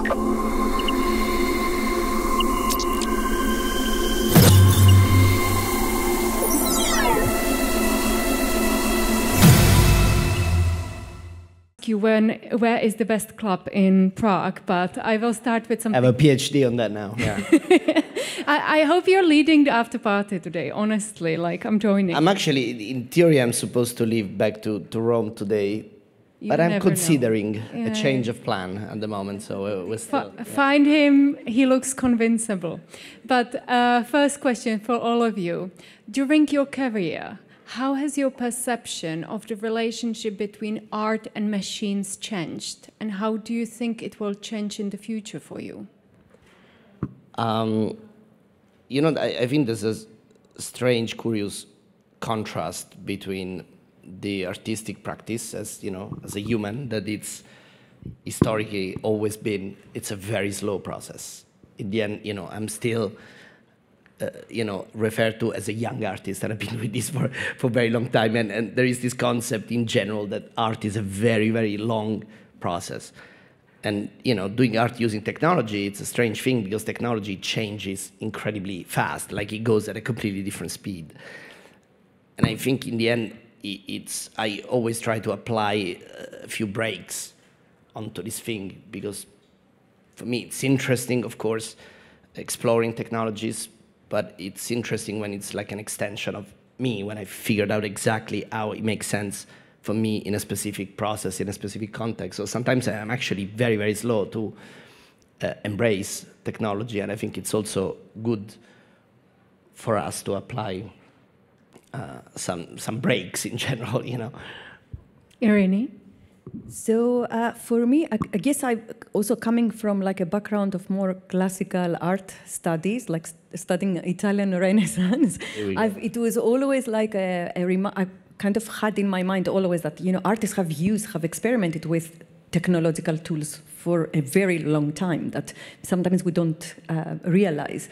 You where is the best club in Prague, but I will start with something. I have a PhD on that now. Yeah. I hope you're leading the after party today. Honestly, like I'm joining. I'm actually, in theory, I'm supposed to leave back to Rome today, but I'm considering a change of plan at the moment. So we're still. Find him. He looks convincible. But first question for all of you: during your career, how has your perception of the relationship between art and machines changed? And how do you think it will change in the future for you? You know, I think there's a strange, curious contrast between the artistic practice as, you know, as a human, that it's historically always been, it's a very slow process. In the end, you know, I'm still you know, referred to as a young artist, and I've been doing this for a very long time. And there is this concept in general that art is a very, very long process. And, you know, doing art using technology, it's a strange thing because technology changes incredibly fast, like it goes at a completely different speed. And I think in the end, I always try to apply a few breaks onto this thing because for me, it's interesting, of course, exploring technologies, but it's interesting when it's like an extension of me, when I figured out exactly how it makes sense for me in a specific process, in a specific context. So sometimes I'm actually very, very slow to embrace technology, and I think it's also good for us to apply some breaks in general, you know. Irini? So for me, I guess I'm also coming from like a background of more classical art studies, like studying Italian Renaissance. It was always like I kind of had in my mind always that, you know, artists have experimented with technological tools for a very long time that sometimes we don't realize.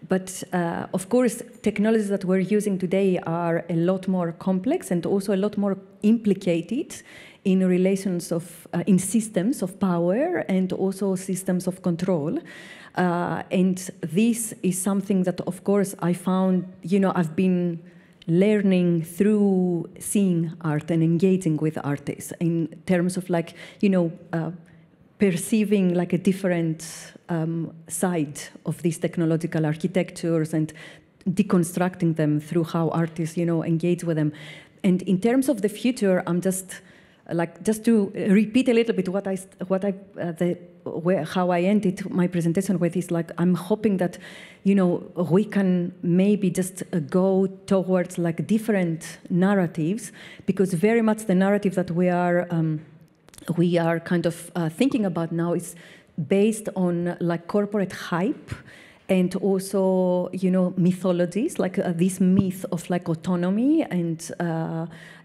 But of course, technologies that we're using today are a lot more complex and also a lot more implicated in relations of, in systems of power and also systems of control. And this is something that, of course, I found, you know, I've been learning through seeing art and engaging with artists in terms of like, you know, perceiving like a different side of these technological architectures and deconstructing them through how artists, you know, engage with them. And in terms of the future, I'm just to repeat a little bit how I ended my presentation with is like, I'm hoping that, you know, we can maybe just go towards like different narratives, because very much the narrative that we are kind of thinking about now is based on like corporate hype and also, you know, mythologies, like this myth of like autonomy and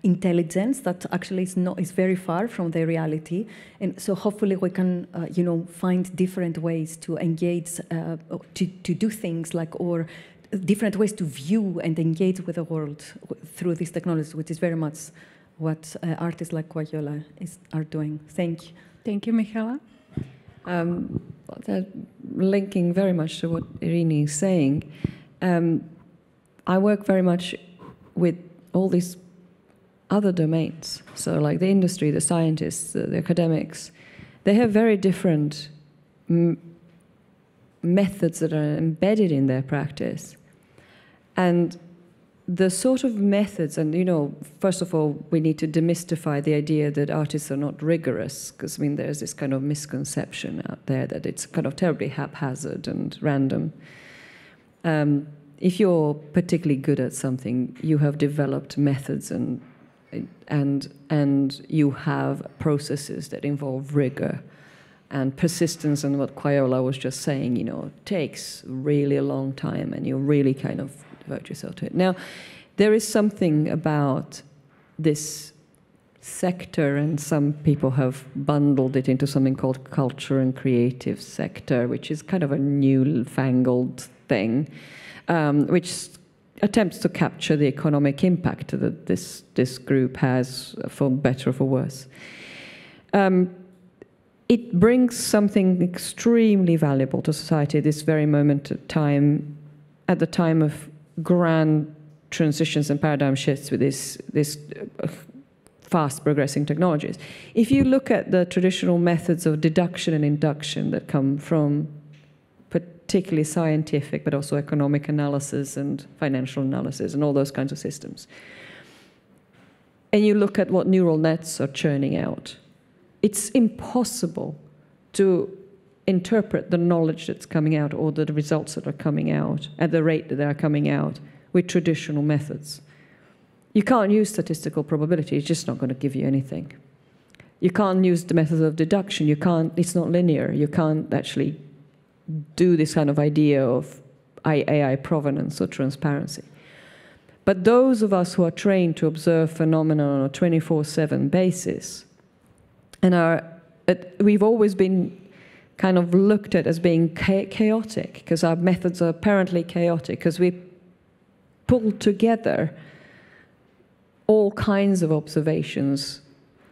intelligence that actually is very far from the reality. And so hopefully we can, you know, find different ways to engage, to do things like, or different ways to view and engage with the world through this technology, which is very much what artists like Quagliola are doing. Thank you. Thank you, Michaela. Linking very much to what Irini is saying, I work very much with all these other domains. So like the industry, the scientists, the academics, they have very different methods that are embedded in their practice. And the sort of methods, and, you know, first of all, we need to demystify the idea that artists are not rigorous, because, I mean, there's this kind of misconception out there that it's kind of terribly haphazard and random. If you're particularly good at something, you have developed methods and you have processes that involve rigor and persistence, and what Quagliola was just saying, you know, takes really a long time, and you really kind of devote yourself to it. Now, there is something about this sector, and some people have bundled it into something called culture and creative sector, which is kind of a newfangled thing, which attempts to capture the economic impact that this group has, for better or for worse. it brings something extremely valuable to society at this very moment of time, at the time of grand transitions and paradigm shifts with this fast progressing technologies. If you look at the traditional methods of deduction and induction that come from particularly scientific but also economic analysis and financial analysis and all those kinds of systems, and you look at what neural nets are churning out, it's impossible to interpret the knowledge that's coming out or the results that are coming out at the rate that they are coming out with traditional methods. You can't use statistical probability, it's just not going to give you anything. You can't use the method of deduction, it's not linear, you can't actually do this kind of idea of AI provenance or transparency. But those of us who are trained to observe phenomena on a 24/7 basis, and we've always been kind of looked at as being chaotic, because our methods are apparently chaotic, because we pull together all kinds of observations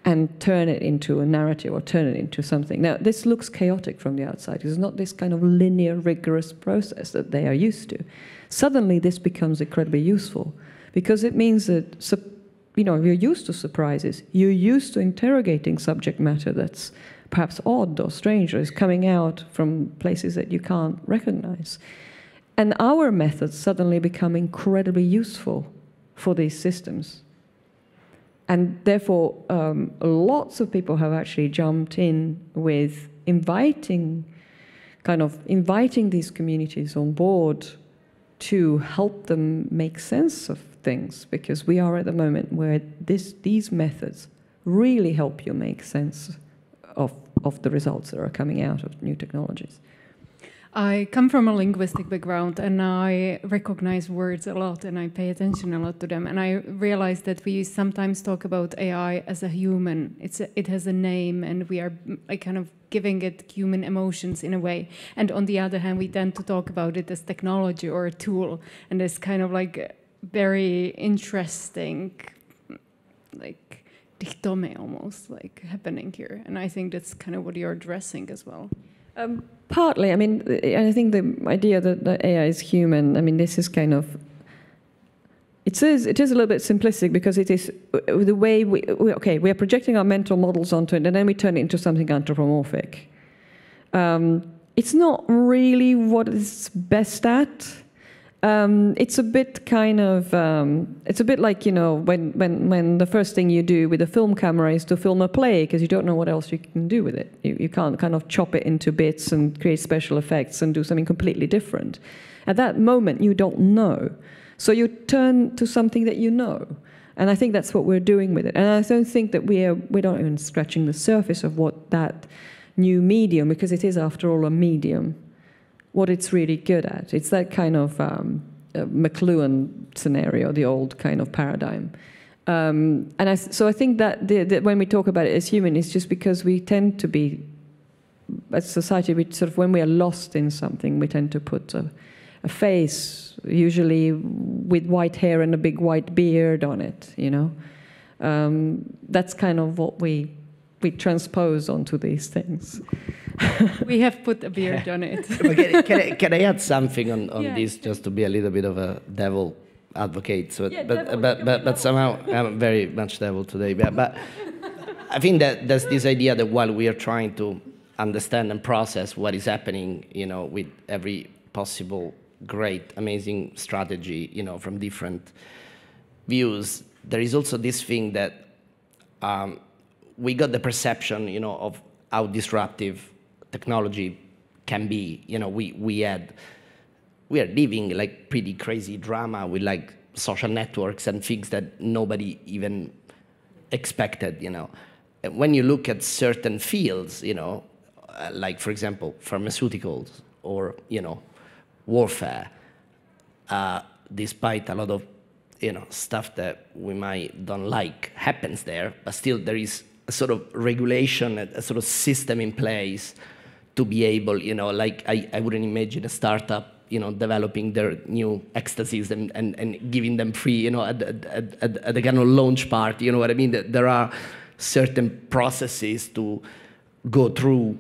and turn it into a narrative or turn it into something. Now, this looks chaotic from the outside. It's not this kind of linear, rigorous process that they are used to. Suddenly, this becomes incredibly useful because it means that, you're used to surprises. You're used to interrogating subject matter that's perhaps odd or strange or is coming out from places that you can't recognize. And our methods suddenly become incredibly useful for these systems. And therefore, lots of people have actually jumped in with inviting these communities on board to help them make sense of things, because we are at the moment where these methods really help you make sense of the results that are coming out of new technologies. I come from a linguistic background, and I recognize words a lot, and I pay attention a lot to them. And I realize that we sometimes talk about AI as a human. It has a name, and we are kind of giving it human emotions in a way. And on the other hand, we tend to talk about it as technology or a tool, and there's kind of like very interesting, like dichotomy almost like happening here. And I think that's kind of what you're addressing as well. Partly, I mean, I think the idea that the AI is human, I mean, this is kind of, it is a little bit simplistic, because it is the way we are projecting our mental models onto it, and then we turn it into something anthropomorphic. It's not really what it's best at. It's a bit kind of, it's a bit like, when the first thing you do with a film camera is to film a play, because you don't know what else you can do with it. You can't kind of chop it into bits and create special effects and do something completely different. At that moment, you don't know. So you turn to something that you know. And I think that's what we're doing with it. And I don't think that we're not even scratching the surface of what that new medium, because it is, after all, a medium, what it's really good at. It's that kind of McLuhan scenario, the old kind of paradigm. So I think that when we talk about it as human, it's just because we tend to be, as society, we sort of, when we are lost in something, we tend to put a face, usually with white hair and a big white beard on it, That's kind of what we transpose onto these things. We have put a beard on it. Can I add something on this, just to be a little bit of a devil advocate? So, but somehow I'm very much devil today. But I think that there's this idea that while we are trying to understand and process what is happening, with every possible great, amazing strategy, from different views, there is also this thing that we got the perception, of how disruptive technology can be. We are living like pretty crazy drama with like social networks and things that nobody even expected. When you look at certain fields, like for example pharmaceuticals or warfare, despite a lot of stuff that we might don't like happens there, but still there is a sort of regulation, a sort of system in place to be able, like I wouldn't imagine a startup, developing their new ecstasies and giving them free, at the kind of launch party, you know what I mean? There are certain processes to go through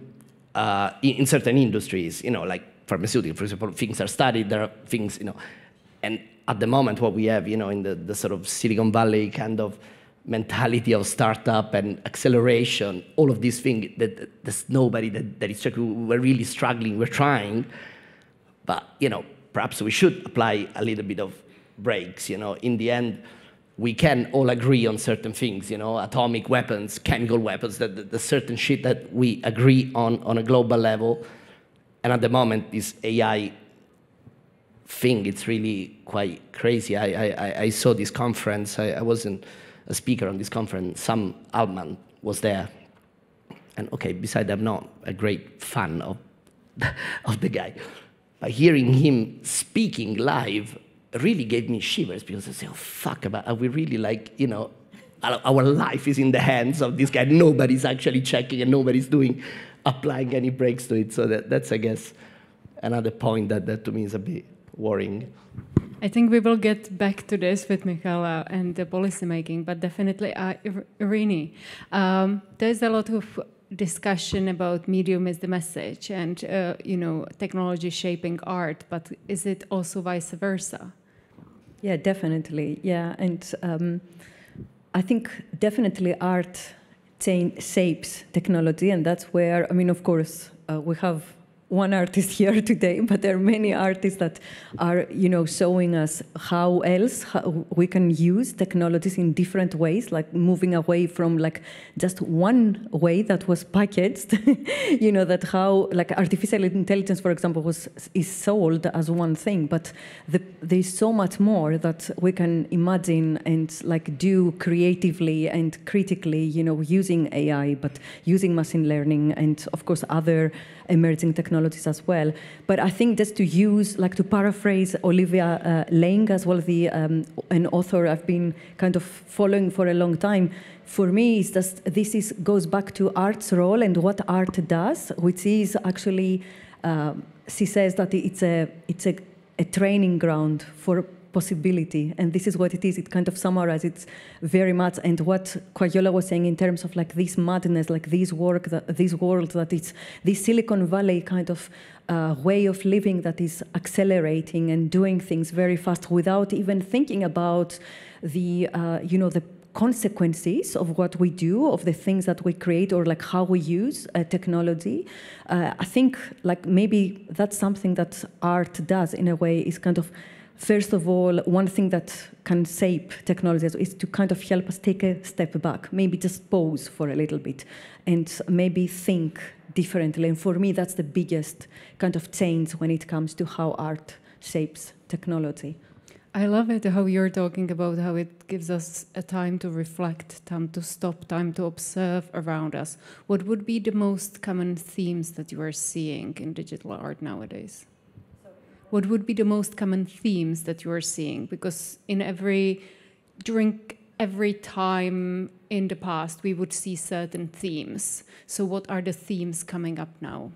in certain industries, like pharmaceutical, for example, things are studied, there are things, and at the moment what we have, in the sort of Silicon Valley kind of mentality of startup and acceleration, all of these things, that there's nobody that is checking. We're really struggling, we're trying, but, perhaps we should apply a little bit of brakes, In the end, we can all agree on certain things, atomic weapons, chemical weapons, the certain shit that we agree on a global level. And at the moment, this AI thing, it's really quite crazy. I saw this conference. I wasn't a speaker on this conference. Sam Altman was there. And okay, besides I'm not a great fan of the guy, but hearing him speaking live really gave me shivers, because I said, oh, fuck, are we really our life is in the hands of this guy. Nobody's actually checking and nobody's applying any brakes to it. So that's, I guess, another point that to me is a bit worrying. I think we will get back to this with Michaela and the policy making, but definitely, Irini, there's a lot of discussion about medium is the message and, technology shaping art, but is it also vice versa? Yeah, definitely. Yeah, and I think definitely art shapes technology, and that's where, of course, we have one artist here today, but there are many artists that are, showing us how we can use technologies in different ways, like moving away from just one way that was packaged, that how artificial intelligence, for example, is sold as one thing, but there's so much more that we can imagine and do creatively and critically, using AI, but using machine learning and of course other emerging technologies as well. But I think just to use, to paraphrase Olivia Laing as well, an author I've been kind of following for a long time, for me, it's just, goes back to art's role and what art does, which is actually, she says that it's a training ground for possibility, and this is what it is. It kind of summarizes it very much, and what Quayola was saying in terms of this madness, this world that it's this Silicon Valley kind of way of living that is accelerating and doing things very fast without even thinking about the the consequences of what we do, of the things that we create, or how we use technology. I think maybe that's something that art does in a way, is kind of, first of all, one thing that can shape technology is to kind of help us take a step back, maybe just pause for a little bit and maybe think differently. And for me, that's the biggest kind of change when it comes to how art shapes technology. I love it how you're talking about how it gives us a time to reflect, time to stop, time to observe around us. What would be the most common themes that you are seeing in digital art nowadays? What would be the most common themes that you are seeing? Because during every time in the past, we would see certain themes. So what are the themes coming up now?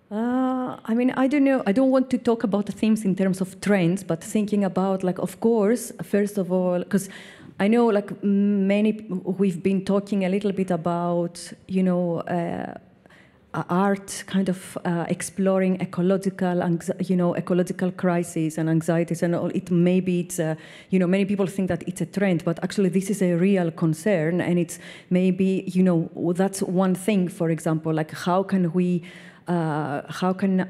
I don't know. I don't want to talk about the themes in terms of trends, but thinking about, of course, first of all, because I know, we've been talking a little bit about, art kind of exploring ecological crises and anxieties and all. Maybe it's many people think that it's a trend, but actually this is a real concern, and it's maybe that's one thing. For example, how can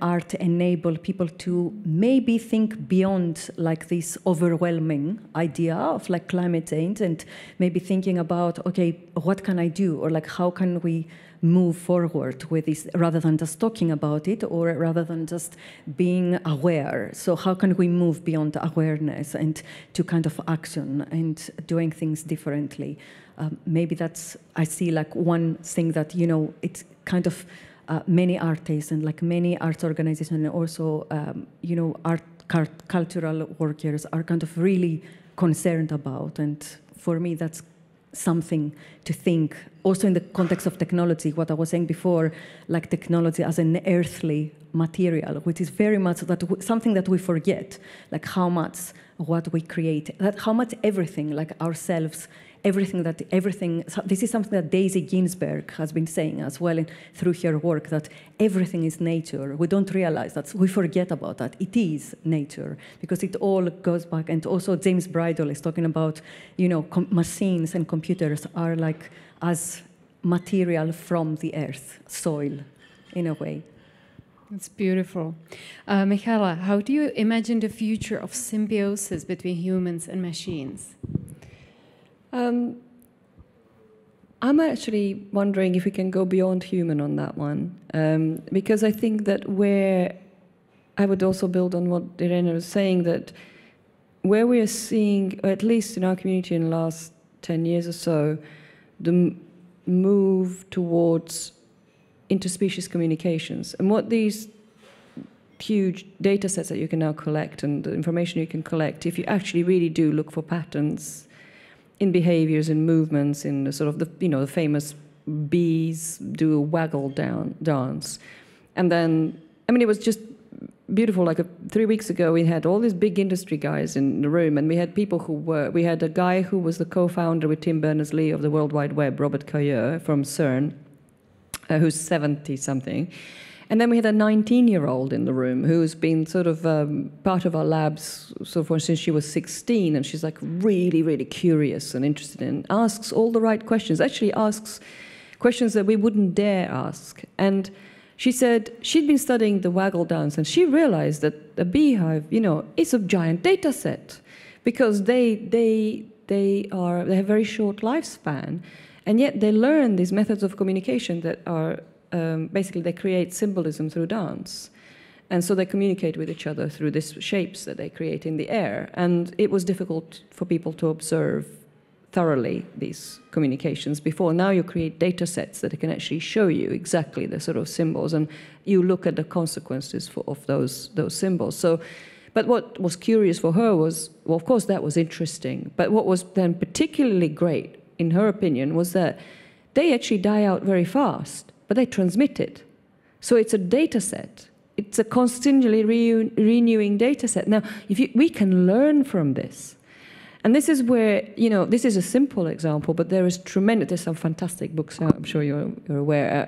art enable people to maybe think beyond this overwhelming idea of climate change, and maybe thinking about, okay, what can I do, or how can we move forward with this, rather than just talking about it, or rather than just being aware. So how can we move beyond awareness and to kind of action and doing things differently? Maybe that's, I see one thing that, it's kind of many artists and many arts organizations and also, cultural workers are kind of really concerned about. And for me, that's something to think. Also in the context of technology, what I was saying before, technology as an earthly material, which is very much something that we forget, how much what we create, how much everything, ourselves, So this is something that Daisy Ginsberg has been saying as well through her work, that everything is nature. We don't realize that, we forget about that. It is nature, because it all goes back. And also James Bridle is talking about, machines and computers are like as material from the earth, soil, in a way. That's beautiful. Michaela, how do you imagine the future of symbiosis between humans and machines? I'm actually wondering if we can go beyond human on that one, because I think that I would also build on what Irena was saying, that where we are seeing, or at least in our community in the last 10 years or so, the move towards interspecies communications, and what these huge data sets that you can now collect and the information you can collect, if you actually really do look for patterns in behaviors, in movements, in the sort of the famous bees do a waggle dance. And then, it was just beautiful. Like 3 weeks ago, we had all these big industry guys in the room, and we had people we had a guy who was the co-founder with Tim Berners-Lee of the World Wide Web, Robert Cailleux from CERN, who's 70-something. And then we had a 19-year-old in the room who's been sort of part of our labs since she was 16, and she's like really, really curious and interested in, asks all the right questions, actually asks questions that we wouldn't dare ask. And she said she'd been studying the waggle dance, and she realized that a beehive, is a giant data set, because they have very short lifespan, and yet they learn these methods of communication that are basically they create symbolism through dance. And so they communicate with each other through these shapes that they create in the air. And it was difficult for people to observe thoroughly these communications before. Now you create data sets that can actually show you exactly the sort of symbols, and you look at the consequences of those symbols. But what was curious for her was, well, of course that was interesting, but what was then particularly great, in her opinion, was that they actually die out very fast, but they transmit it. So it's a data set. It's a constantly renewing data set. Now, we can learn from this. And this is where, this is a simple example, but there's some fantastic books out, I'm sure you're aware,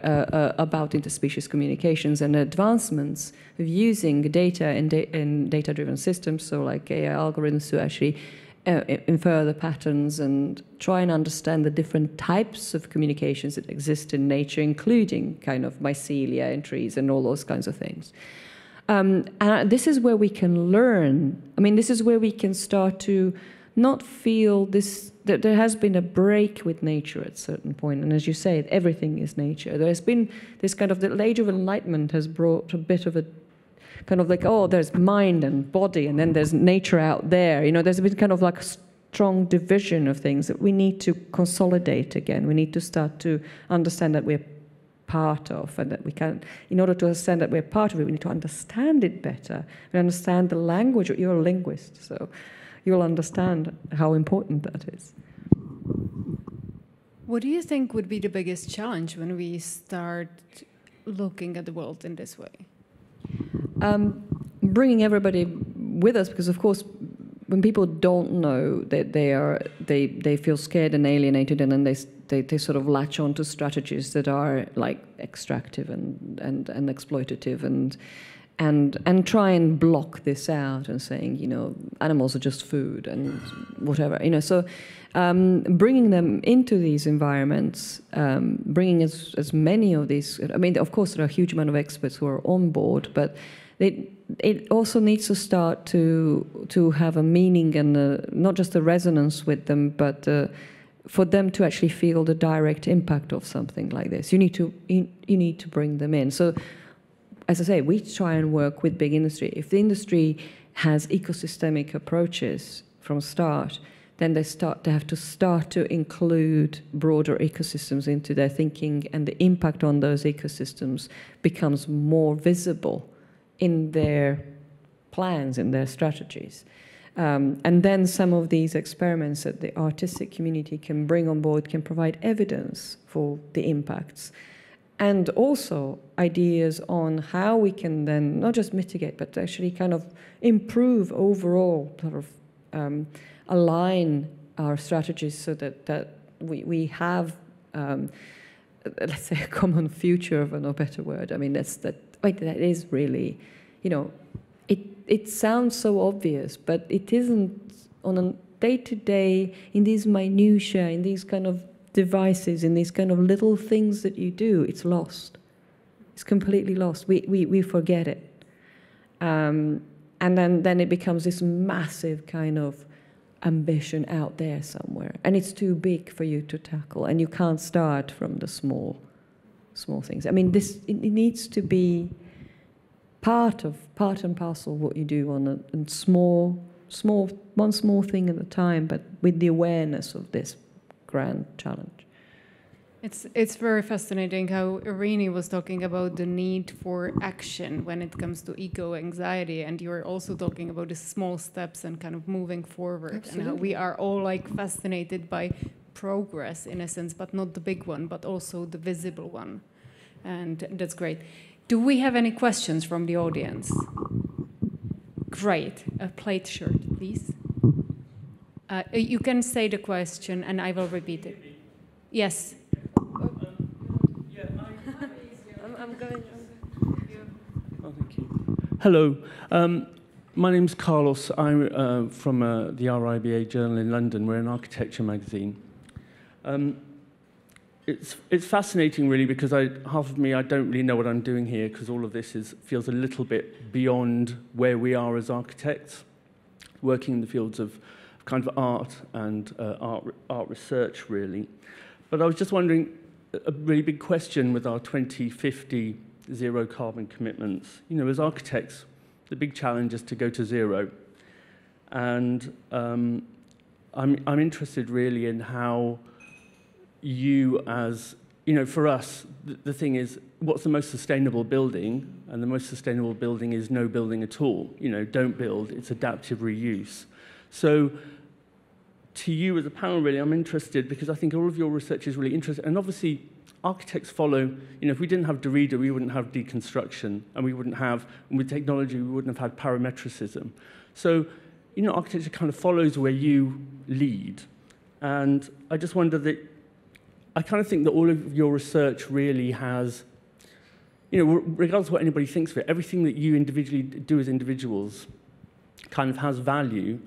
about interspecies communications and advancements of using data in data-driven systems, so like AI algorithms to actually infer the patterns and try and understand the different types of communications that exist in nature, including kind of mycelia in trees and all those kinds of things. And this is where we can learn. This is where we can start to not feel this, that there has been a break with nature at a certain point. And as you say, everything is nature. There's been this kind of, the Age of Enlightenment has brought a bit of a kind of like, oh, there's mind and body, and then there's nature out there. There's been kind of like a strong division of things that we need to consolidate again. We need to start to understand that we're part of, and that we can, in order to understand that we're part of it, we need to understand it better and understand the language. You're a linguist, so you'll understand how important that is. What do you think would be the biggest challenge when we start looking at the world in this way? Bringing everybody with us, because of course, when people don't know that they feel scared and alienated, and then they sort of latch on to strategies that are like extractive and exploitative and try and block this out and saying, animals are just food and whatever, So bringing them into these environments, bringing as many of these, of course there are a huge amount of experts who are on board, but it also needs to start to have a meaning and not just a resonance with them, but for them to actually feel the direct impact of something like this. You need to bring them in. So, as I say, we try and work with big industry. If the industry has ecosystemic approaches from start, then they have to start to include broader ecosystems into their thinking, and the impact on those ecosystems becomes more visible in their plans, in their strategies. And then some of these experiments that the artistic community can bring on board can provide evidence for the impacts, and also ideas on how we can then not just mitigate, but actually kind of improve overall, sort of align our strategies so that we have, let's say, a common future, for no better word. I mean, that is really, you know, it sounds so obvious, but it isn't on a day-to-day, in these minutiae, in these kind of devices, in these kind of little things that you do, it's lost. It's completely lost. We forget it. And then it becomes this massive kind of ambition out there somewhere. And it's too big for you to tackle. And you can't start from the small things. I mean, it needs to be part and parcel of what you do on a one small thing at a time, but with the awareness of this grand challenge. It's very fascinating how Irini was talking about the need for action when it comes to eco-anxiety, and you're also talking about the small steps and kind of moving forward. Absolutely. And how we are all like fascinated by progress in a sense, but not the big one, but also the visible one. And that's great. Do we have any questions from the audience? Great. A plaid shirt, please. You can say the question and I will repeat it. Yes. I'm going. Oh, thank you. Hello. My name's Carlos. I'm from the RIBA Journal in London. We're an architecture magazine. It's fascinating, really, because half of me, I don't really know what I'm doing here, because all of this feels a little bit beyond where we are as architects, working in the fields of kind of art and art research, really. But I was just wondering, a really big question with our 2050 zero carbon commitments. You know, as architects, the big challenge is to go to zero. And I'm interested, really, in how you as, you know, for us, the thing is, what's the most sustainable building? And the most sustainable building is no building at all. You know, don't build, it's adaptive reuse. So to you as a panel, really, I'm interested because I think all of your research is really interesting. And obviously, architects follow, you know, if we didn't have Derrida, we wouldn't have deconstruction, and we wouldn't have, and with technology, we wouldn't have had parametricism. So, you know, architecture kind of follows where you lead. And I just wonder that, I kind of think that all of your research really has, you know, regardless of what anybody thinks of it, everything that you individually do as individuals kind of has value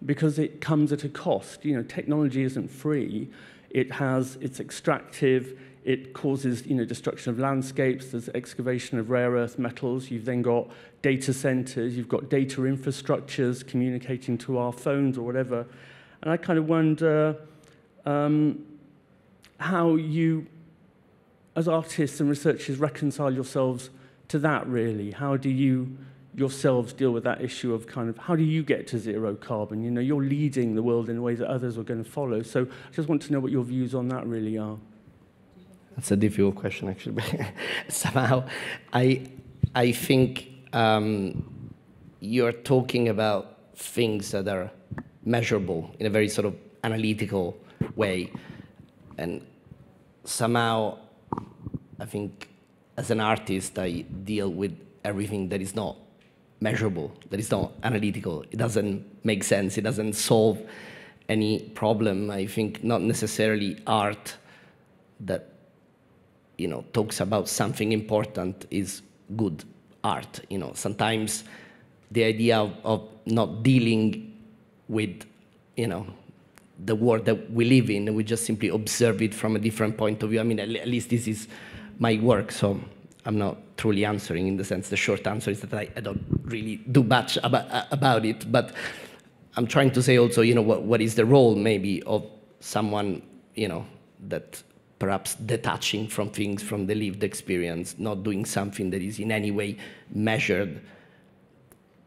because it comes at a cost. You know, technology isn't free. It's extractive. It causes, you know, destruction of landscapes. There's excavation of rare earth metals. You've then got data centers. You've got data infrastructures communicating to our phones or whatever. And I kind of wonder how you, as artists and researchers, reconcile yourselves to that, really. How do you yourselves deal with that issue of kind of, how do you get to zero carbon? You know, you're leading the world in a way that others are going to follow. So I just want to know what your views on that really are. That's a difficult question, actually. Somehow, I think you're talking about things that are measurable in a very sort of analytical way. And somehow, I think, as an artist, I deal with everything that is not measurable, that is not analytical. It doesn't make sense. It doesn't solve any problem. I think not necessarily art that, you know, talks about something important is good art. You know, sometimes the idea of not dealing with, you know, the world that we live in, we just simply observe it from a different point of view. I mean, at least this is my work, so I'm not truly answering in the sense, the short answer is that I don't really do much about it, but I'm trying to say also, you know, what is the role maybe of someone, you know, that perhaps detaching from things, from the lived experience, not doing something that is in any way measured.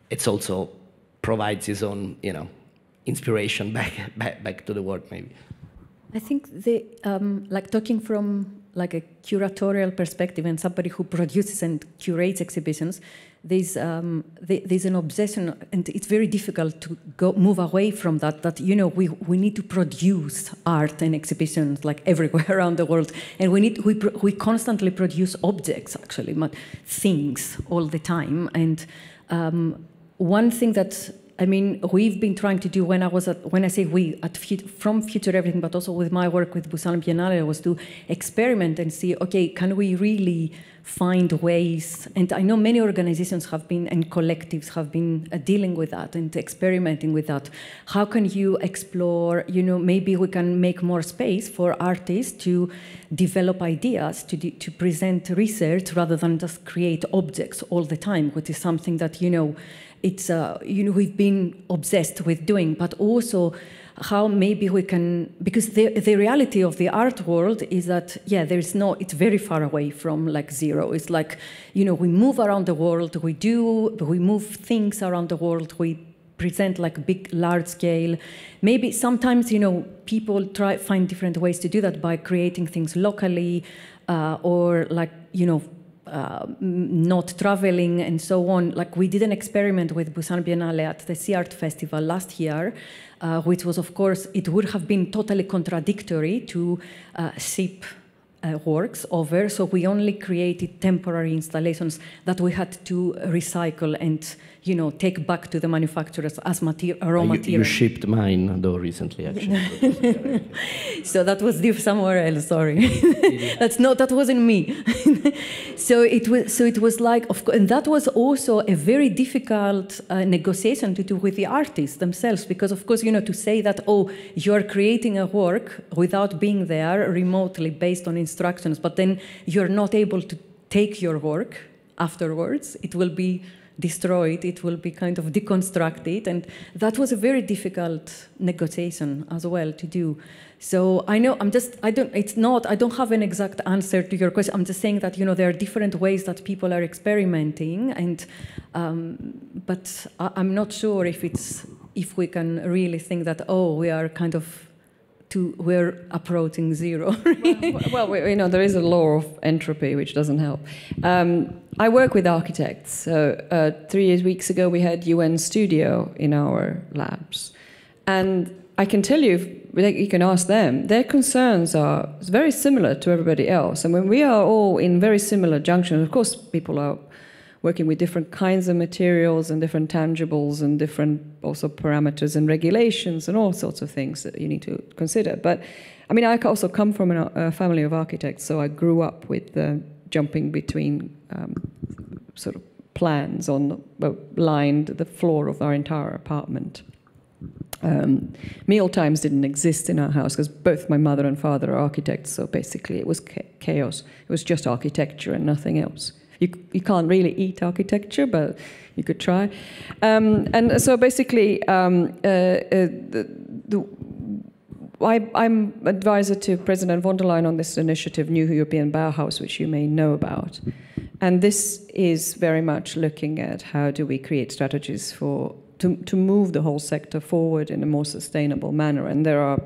It's also provides his own, you know, inspiration back to the world, maybe. I think like talking from like a curatorial perspective and somebody who produces and curates exhibitions, there's an obsession, and it's very difficult to move away from that. That, you know, we need to produce art and exhibitions like everywhere around the world, and we constantly produce objects, actually, things all the time. And one thing that I mean, we've been trying to do, when I say we, from Future Everything, but also with my work with Busan Biennale, was to experiment and see, okay, can we really find ways? And I know many organizations have been, and collectives have been dealing with that and experimenting with that. How can you explore, maybe we can make more space for artists to develop ideas, to present research rather than just create objects all the time, which is something that, it's, we've been obsessed with doing, but also how maybe we can, because the reality of the art world is that, it's very far away from like zero. It's like, we move around the world, we move things around the world, we present like big, large scale. Maybe sometimes, people find different ways to do that by creating things locally, or like, not traveling and so on. Like we did an experiment with Busan Biennale at the Sea Art Festival last year, which was, of course, it would have been totally contradictory to ship works over. So we only created temporary installations that we had to recycle and, take back to the manufacturers as raw material. You shipped mine, though, recently, actually. So that was somewhere else, sorry. That wasn't me. So it was like, of course, and that was also a very difficult negotiation to do with the artists themselves, because of course, to say that, oh, you're creating a work without being there remotely based on instructions, but then you're not able to take your work afterwards, it will be destroyed, it will be kind of deconstructed, and that was a very difficult negotiation as well to do. So I know I don't have an exact answer to your question. I'm just saying that there are different ways that people are experimenting, and but I'm not sure if we can really think that we are kind of we're approaching zero. well, there is a law of entropy which doesn't help. I work with architects. So 3 weeks ago we had UN Studio in our labs, and I can tell you, you can ask them, their concerns are very similar to everybody else. I mean, we are all in very similar junctions. Of course, people are working with different kinds of materials and different tangibles and different also parameters and regulations and all sorts of things that you need to consider. But I mean, I also come from a family of architects, so I grew up with jumping between sort of plans lined the floor of our entire apartment. Meal times didn't exist in our house because both my mother and father are architects, so basically it was chaos. It was just architecture and nothing else. You can't really eat architecture, but you could try. And so basically, I'm advisor to President von der Leyen on this initiative, New European Bauhaus, which you may know about. And this is very much looking at how do we create strategies to move the whole sector forward in a more sustainable manner. And there are a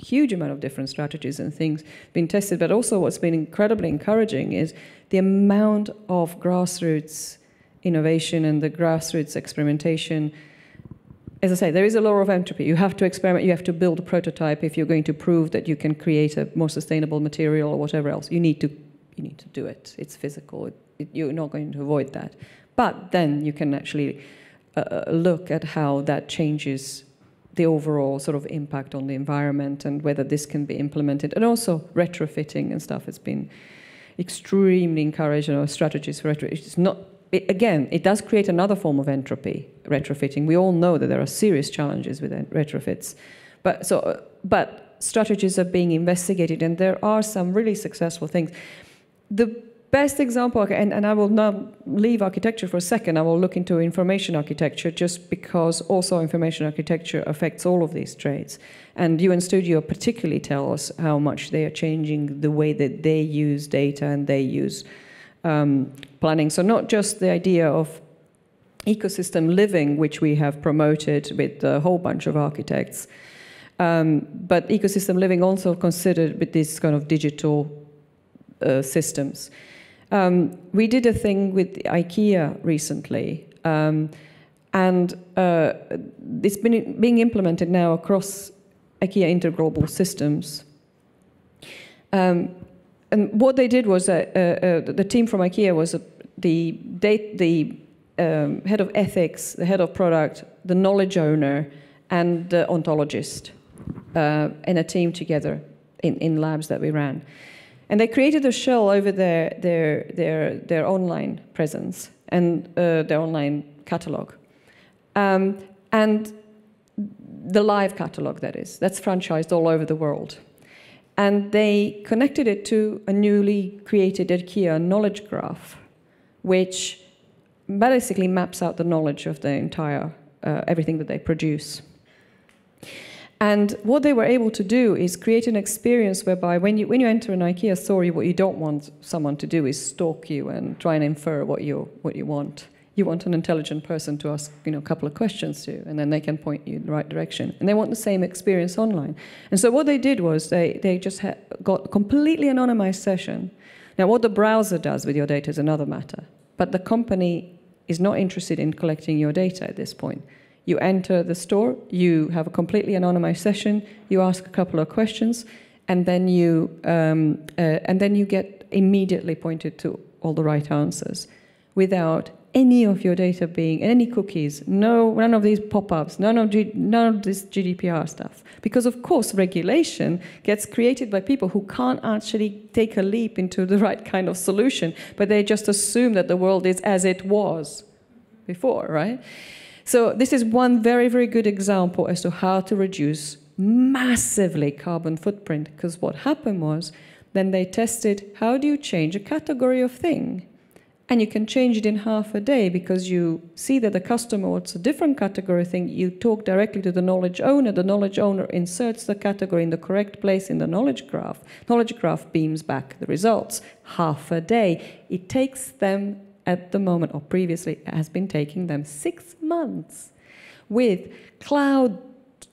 huge amount of different strategies and things being tested, but also what's been incredibly encouraging is the amount of grassroots innovation and the grassroots experimentation. As I say, there is a law of entropy. You have to experiment, you have to build a prototype if you're going to prove that you can create a more sustainable material or whatever else. You need to do it. It's physical. You're not going to avoid that. But then you can actually look at how that changes the overall sort of impact on the environment and whether this can be implemented. And also retrofitting and stuff has been extremely encouraged, strategies for retrofitting. It's not, it does create another form of entropy, retrofitting. We all know that there are serious challenges with retrofits. But strategies are being investigated, and there are some really successful things. The best example, and I will now leave architecture for a second, I will look into information architecture just because also information architecture affects all of these trades. And UN Studio particularly tell us how much they are changing the way that they use data and they use planning. So not just the idea of ecosystem living, which we have promoted with a whole bunch of architects, but ecosystem living also considered with these kind of digital systems. We did a thing with IKEA recently, and it's being implemented now across IKEA interglobal systems. And what they did was, the team from IKEA was head of ethics, the head of product, the knowledge owner, and the ontologist in a team together in labs that we ran. And they created a shell over their online presence and their online catalog. And the live catalog, that is. That's franchised all over the world. And they connected it to a newly created IKEA knowledge graph, which basically maps out the knowledge of the entire, everything that they produce. And what they were able to do is create an experience whereby when you enter an IKEA store, what you don't want someone to do is stalk you and try and infer what you want. You want an intelligent person to ask, a couple of questions to, and then they can point you in the right direction. And they want the same experience online. And so what they did was they just got a completely anonymized session. Now, what the browser does with your data is another matter. But the company is not interested in collecting your data at this point. You enter the store, you have a completely anonymized session, you ask a couple of questions, and then you get immediately pointed to all the right answers without any of your data being, any cookies, none of these pop-ups, none of this GDPR stuff. Because of course regulation gets created by people who can't actually take a leap into the right kind of solution, but they just assume that the world is as it was before, right? So this is one very, very good example as to how to reduce massively carbon footprint, because what happened was then they tested how do you change a category of thing? And you can change it in half a day because you see that the customer wants a different category thing. You talk directly to the knowledge owner. The knowledge owner inserts the category in the correct place in the knowledge graph. Knowledge graph beams back the results. Half a day. It takes them at the moment, or previously, it has been taking them 6 months with cloud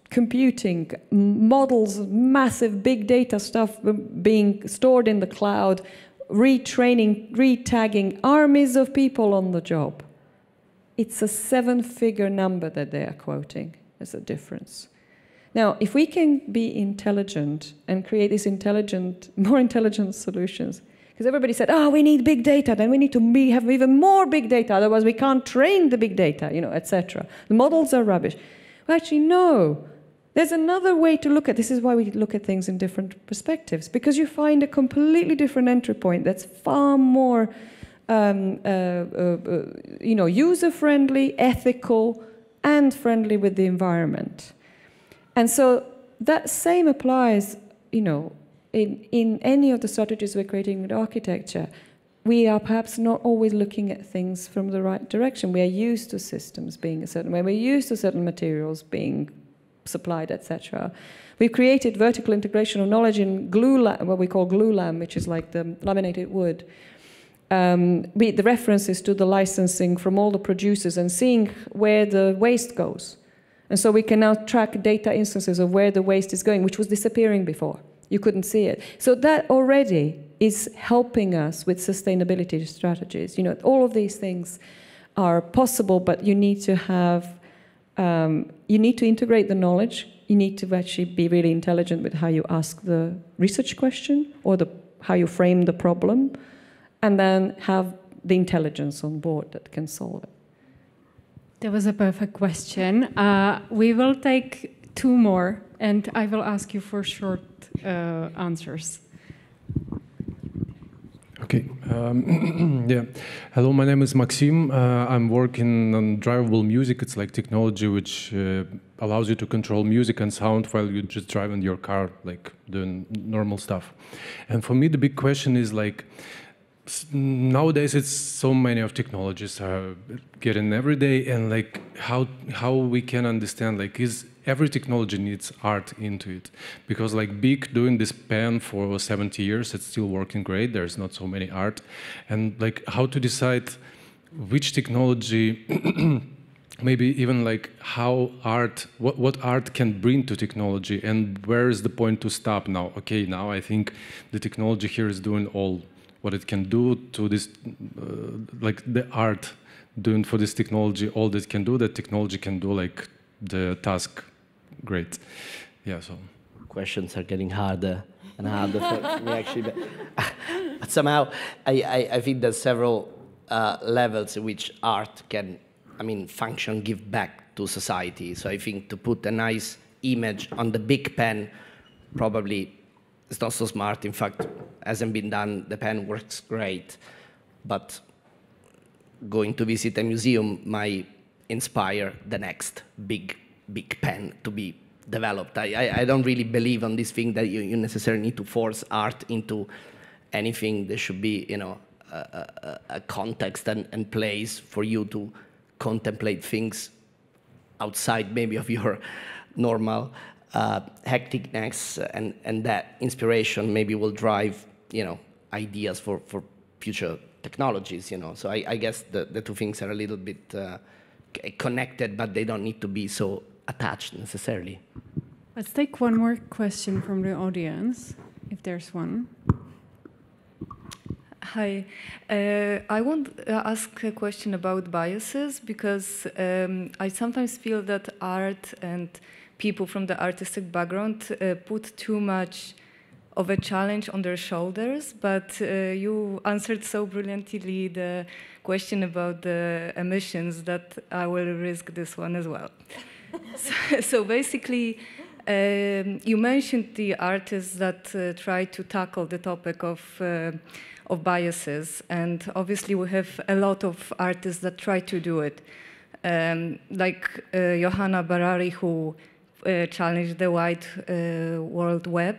computing, models, massive big data stuff being stored in the cloud, retraining, retagging armies of people on the job. It's a 7-figure number that they are quoting as a difference. Now, if we can be intelligent and create these more intelligent solutions, because everybody said, we need big data, then we need to have even more big data, otherwise we can't train the big data, etc. The models are rubbish. Well, actually, no. There's another way to look at this. Is why we look at things in different perspectives, because you find a completely different entry point that's far more user-friendly, ethical, and friendly with the environment. And so that same applies, in any of the strategies we're creating with architecture. We are perhaps not always looking at things from the right direction. We are used to systems being a certain way. We're used to certain materials being supplied, etc. We've created vertical integration of knowledge in what we call glulam, which is like the laminated wood. The references to the licensing from all the producers and seeing where the waste goes. And so we can now track data instances of where the waste is going, which was disappearing before. You couldn't see it. So that already is helping us with sustainability strategies. All of these things are possible, but you need to have you need to integrate the knowledge. You need to actually be really intelligent with how you ask the research question or how you frame the problem, and then have the intelligence on board that can solve it. That was a perfect question. We will take 2 more, and I will ask you for short answers. Okay. Yeah. Hello, my name is Maxim. I'm working on drivable music. It's like technology which allows you to control music and sound while you just drive in your car, like doing normal stuff. And for me, the big question is like, nowadays it's so many of technologies are getting every day, and like how we can understand, like, is every technology needs art into it, because like Bic doing this pen for 70 years, it's still working great. There's not so many art, and like how to decide which technology, maybe even like how art, what art can bring to technology, and where is the point to stop now? Okay, now I think the technology here is doing all what it can do to this, like the art doing for this technology all that it can do, that technology can do like the task great. Yeah, so. Questions are getting harder and harder for me actually, but somehow I think there's several levels in which art can, I mean, function, give back to society. So I think to put a nice image on the big pen probably is not so smart. In fact, hasn't been done. The pen works great, but going to visit a museum might inspire the next big pen to be developed. I don't really believe on this thing that you necessarily need to force art into anything. There should be, you know, a context and place for you to contemplate things outside maybe of your normal hecticness, and that inspiration maybe will drive, you know, ideas for future technologies, you know. So I guess the two things are a little bit connected, but they don't need to be so attached necessarily. Let's take one more question from the audience, if there's one. Hi. I want to ask a question about biases, because I sometimes feel that art and people from the artistic background put too much of a challenge on their shoulders, but you answered so brilliantly the question about the emissions that I will risk this one as well. So basically, you mentioned the artists that try to tackle the topic of biases, and obviously we have a lot of artists that try to do it, like Johanna Barari, who challenged the Wide World Web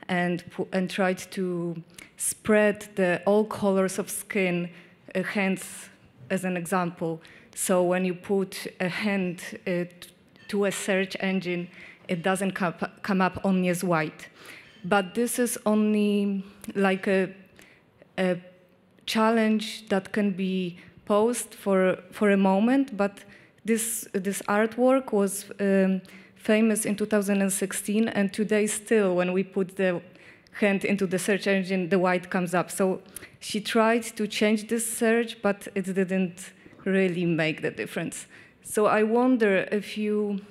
and tried to spread all colors of skin, hands as an example. So when you put a hand to a search engine, it doesn't come up only as white. But this is only like a challenge that can be posed for a moment, but this artwork was famous in 2016, and today still, when we put the hand into the search engine, the white comes up. So she tried to change this search, but it didn't really make the difference. So I wonder if you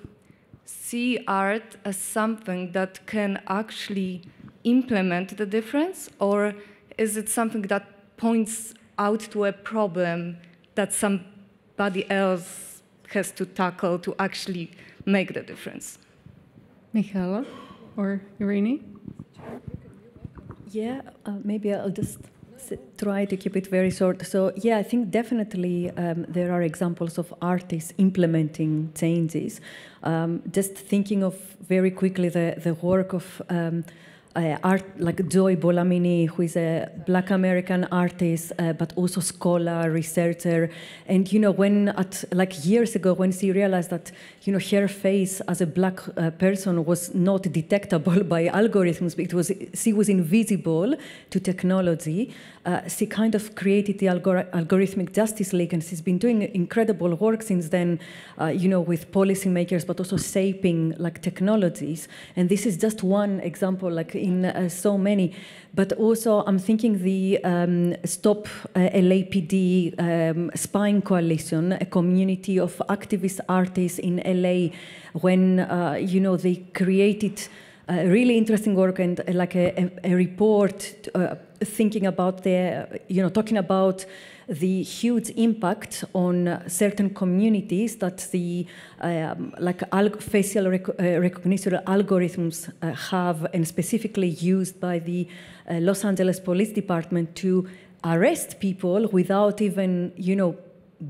see art as something that can actually implement the difference, or is it something that points out to a problem that somebody else has to tackle to actually make the difference? Michaela or Irini? Yeah, maybe I'll just try to keep it very short. So yeah, I think definitely there are examples of artists implementing changes. Just thinking of very quickly the work of art like Joy Bolamini, who is a Black American artist, but also scholar, researcher. And, you know, when like years ago, when she realized that, you know, her face as a Black person was not detectable by algorithms, because she was invisible to technology, she kind of created the Algorithmic Justice League, and she's been doing incredible work since then, you know, with policymakers, but also shaping like technologies. And this is just one example, like in so many. But also, I'm thinking the Stop LAPD Spying Coalition, a community of activist artists in LA, when you know, they created really interesting work and like a report thinking about talking about the huge impact on certain communities that the facial recognition algorithms have, and specifically used by the Los Angeles Police Department to arrest people without even, you know,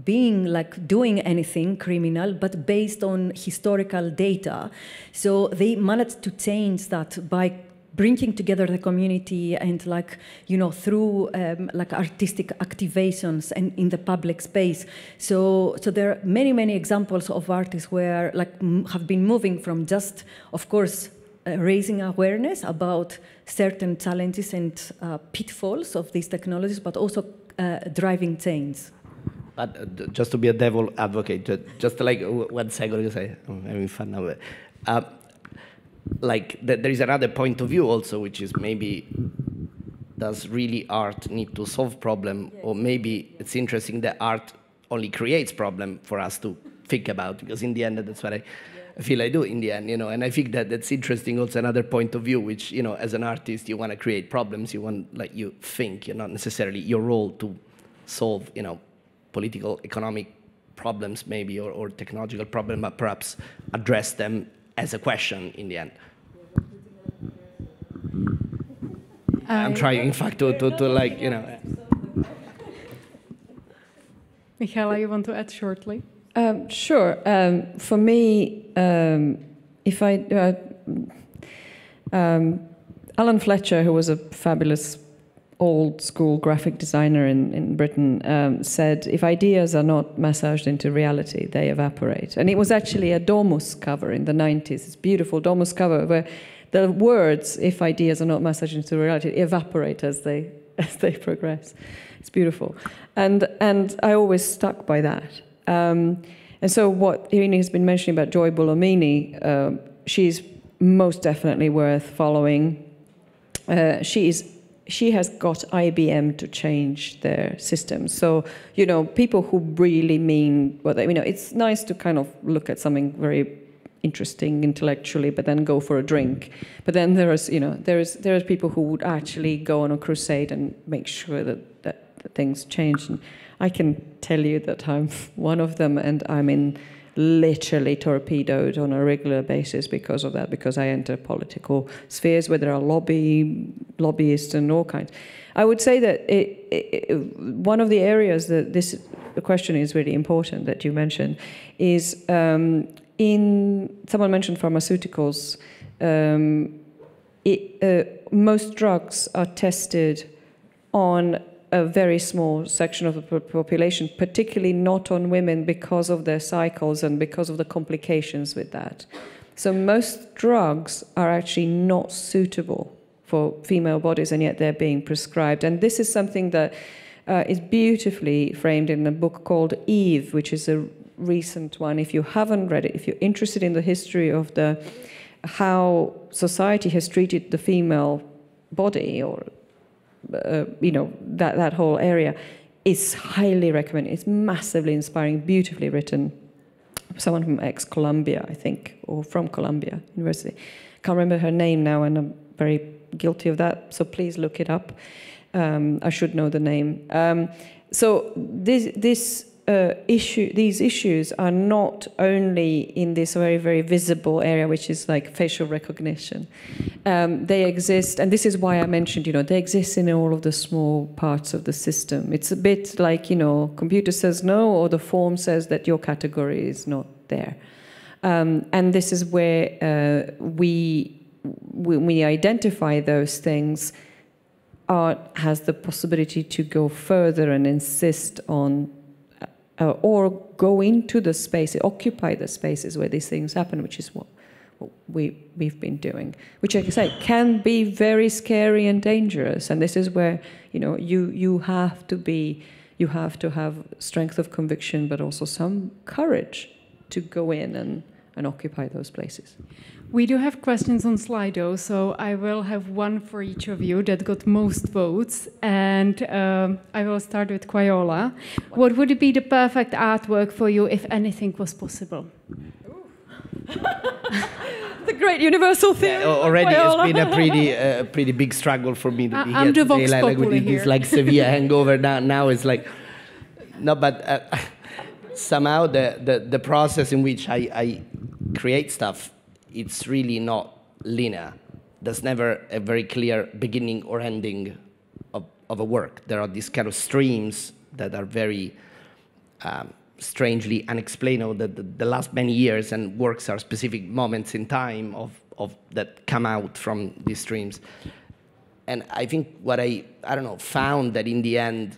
being like doing anything criminal, but based on historical data. So they managed to change that by bringing together the community and, like, you know, through like artistic activations and in the public space. So there are many examples of artists where like have been moving from just, of course, raising awareness about certain challenges and pitfalls of these technologies, but also driving change. But just to be a devil advocate, just like 1 second, you say, I'm having fun now. Like there is another point of view also, which is maybe does really art need to solve problem, or maybe it's interesting that art only creates problem for us to think about, because in the end that's what I feel I do in the end, you know. And I think that that's interesting also, another point of view, which, you know, as an artist you want to create problems, you want, like, you think, you're not necessarily your role to solve, political, economic problems maybe, or technological problem, but perhaps address them as a question in the end. I'm trying, in fact, to like, Michaela, you want to add shortly? Sure. For me, if I... Alan Fletcher, who was a fabulous old-school graphic designer in Britain, said, if ideas are not massaged into reality, they evaporate. And it was actually a Domus cover in the 90s, this beautiful Domus cover, where the words, if ideas are not massaged into reality, evaporate as they progress. It's beautiful. And I always stuck by that. And so what Irini has been mentioning about Joy Buolamwini, she's most definitely worth following. She has got IBM to change their system. So, people who really mean what they, it's nice to kind of look at something very interesting intellectually, but then go for a drink. But then there are people who would actually go on a crusade and make sure that things change. And I can tell you that I'm one of them, and I'm literally torpedoed on a regular basis because of that, because I enter political spheres where there are lobbyists and all kinds. I would say that one of the areas that the question is really important that you mentioned is someone mentioned pharmaceuticals. Most drugs are tested on a very small section of the population, particularly not on women because of their cycles and because of the complications with that. So most drugs are actually not suitable for female bodies, and yet they're being prescribed. And this is something that is beautifully framed in a book called Eve, which is a recent one. If you haven't read it, if you're interested in the history of how society has treated the female body, or that whole area, is highly recommended. It's massively inspiring, beautifully written. Someone from ex-Columbia, I think, or from Columbia University. Can't remember her name now, and I'm very guilty of that, so please look it up. I should know the name. So these issues are not only in this very, very visible area, which is like facial recognition. They exist, and this is why I mentioned, they exist in all of the small parts of the system. It's a bit like, computer says no, or the form says that your category is not there. And this is where when we identify those things, art has the possibility to go further and insist on or go into the space, occupy the spaces where these things happen, which is what we've been doing, which, like I say, can be very scary and dangerous. And this is where you have to have strength of conviction, but also some courage to go in and occupy those places. We do have questions on Slido, so I will have one for each of you that got most votes, and I will start with Quayola. What would be the perfect artwork for you if anything was possible? The great universal theme. Yeah, already Quayola. It's been a pretty big struggle for me to be here today, like with this like Sevilla hangover. Now it's like, no, but somehow the process in which I create stuff, it's really not linear. There's never a very clear beginning or ending of a work. There are these kind of streams that are very strangely unexplainable, that the last many years, and works are specific moments in time of that come out from these streams. And I think what I don't know, found that in the end,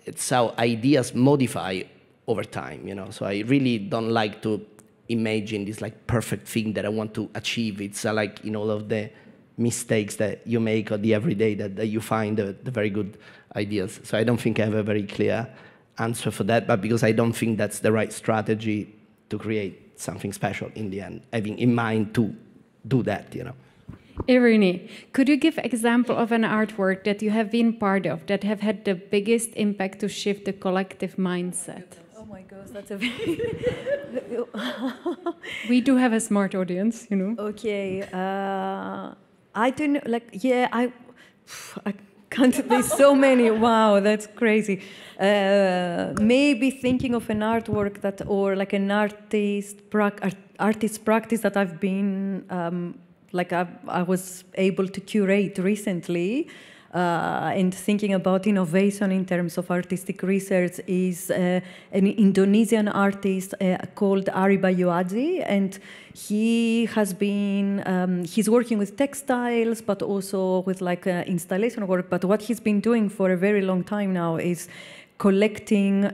it's how ideas modify over time, So I really don't like to imagine this like perfect thing that I want to achieve. It's like in all of the mistakes that you make or the everyday that you find the very good ideas. So I don't think I have a very clear answer for that, but because I don't think that's the right strategy to create something special in the end, having in mind to do that, Irini, could you give example of an artwork that you have been part of that have had the biggest impact to shift the collective mindset? Oh my gosh, that's a very... We do have a smart audience, Okay, I don't know, Can't be so many. Wow, that's crazy. Maybe thinking of an artwork that, or like an artist practice that I've been, I was able to curate recently, and thinking about innovation in terms of artistic research is an Indonesian artist called Ari Bayu Aji, and he has been, he's working with textiles, but also with like installation work. But what he's been doing for a very long time now is collecting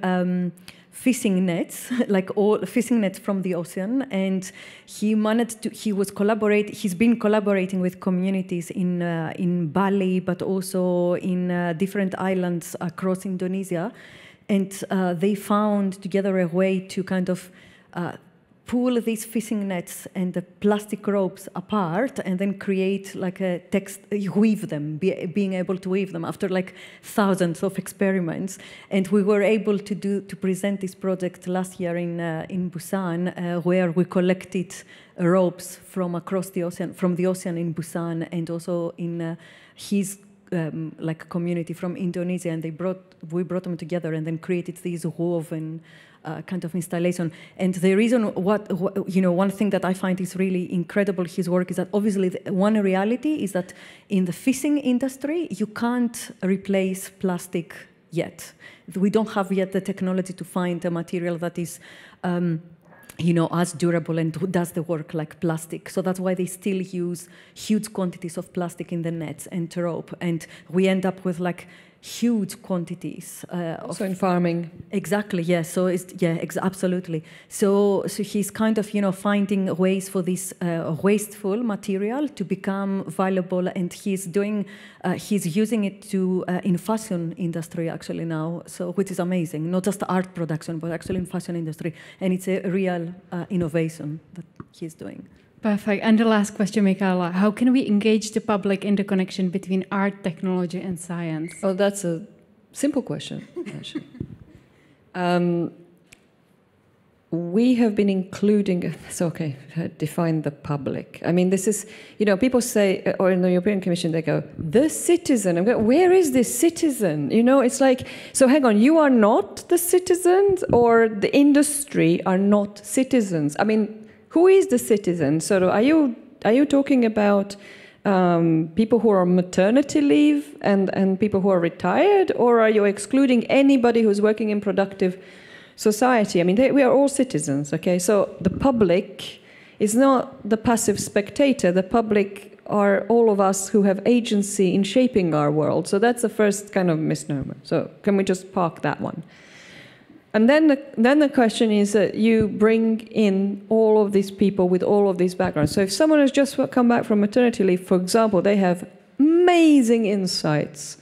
fishing nets, like all fishing nets from the ocean, and he's been collaborating with communities in Bali, but also in different islands across Indonesia, and they found together a way to kind of pull these fishing nets and the plastic ropes apart and then create like a text, weave them, being able to weave them after like thousands of experiments. And we were able to present this project last year in Busan, where we collected ropes from across the ocean, from the ocean in Busan, and also in his like community from Indonesia, and we brought them together and then created these woven kind of installation. And the reason, one thing that I find is really incredible his work is that obviously one reality is that in the fishing industry you can't replace plastic yet. We don't have yet the technology to find a material that is as durable and does the work like plastic. So that's why they still use huge quantities of plastic in the nets and rope. And we end up with like huge quantities. Also in farming. Exactly, yeah. So absolutely. So he's kind of, finding ways for this wasteful material to become valuable, and he's using it to in fashion industry actually now. So which is amazing, not just art production, but actually in fashion industry, and it's a real innovation that he's doing. Perfect. And the last question, Michaela, how can we engage the public in the connection between art, technology, and science? Oh, that's a simple question, actually. We have been including, define the public. I mean, this is, people say, or in the European Commission, they go, the citizen. I'm going, where is this citizen? It's like, so hang on, you are not the citizens, or the industry are not citizens? I mean, who is the citizen? So are you talking about people who are on maternity leave and people who are retired, or are you excluding anybody who's working in productive society? I mean, we are all citizens, okay? So the public is not the passive spectator. The public are all of us who have agency in shaping our world. So that's the first kind of misnomer. So can we just park that one? And then the question is that you bring in all of these people with all of these backgrounds. So if someone has just come back from maternity leave, for example, they have amazing insights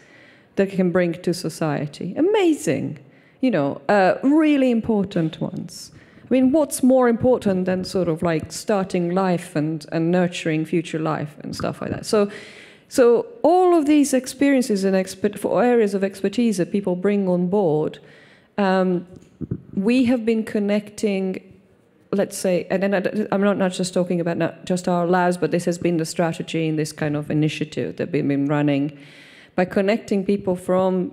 that they can bring to society. Amazing, really important ones. I mean, what's more important than sort of like starting life and nurturing future life and stuff like that? So all of these experiences and for areas of expertise that people bring on board, we have been connecting, let's say, and then I'm not just talking about not just our labs, but this has been the strategy in this kind of initiative that we've been running, by connecting people from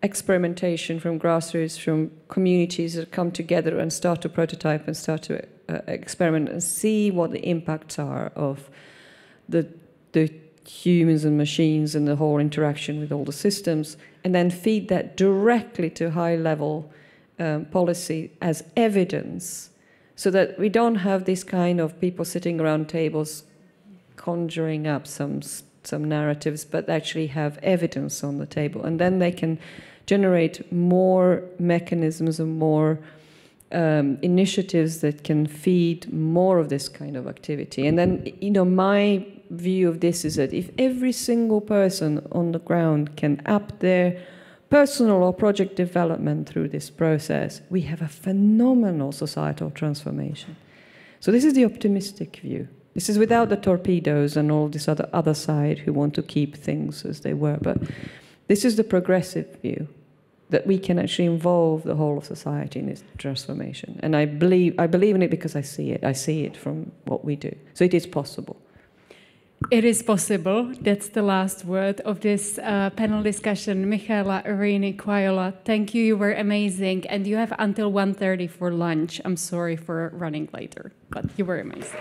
experimentation, from grassroots, from communities that come together and start to prototype and start to experiment and see what the impacts are of the humans and machines and the whole interaction with all the systems, and then feed that directly to high-level policy as evidence, so that we don't have this kind of people sitting around tables conjuring up some narratives, but actually have evidence on the table. And then they can generate more mechanisms and more initiatives that can feed more of this kind of activity. And then, my view of this is that if every single person on the ground can up their personal or project development through this process, we have a phenomenal societal transformation. So this is the optimistic view. This is without the torpedoes and all this other side who want to keep things as they were. But this is the progressive view, that we can actually involve the whole of society in this transformation. And I believe in it because I see it. I see it from what we do. So it is possible. It is possible. That's the last word of this panel discussion. Michaela, Irini, Kwaiola, thank you. You were amazing. And you have until 1:30 for lunch. I'm sorry for running later, but you were amazing.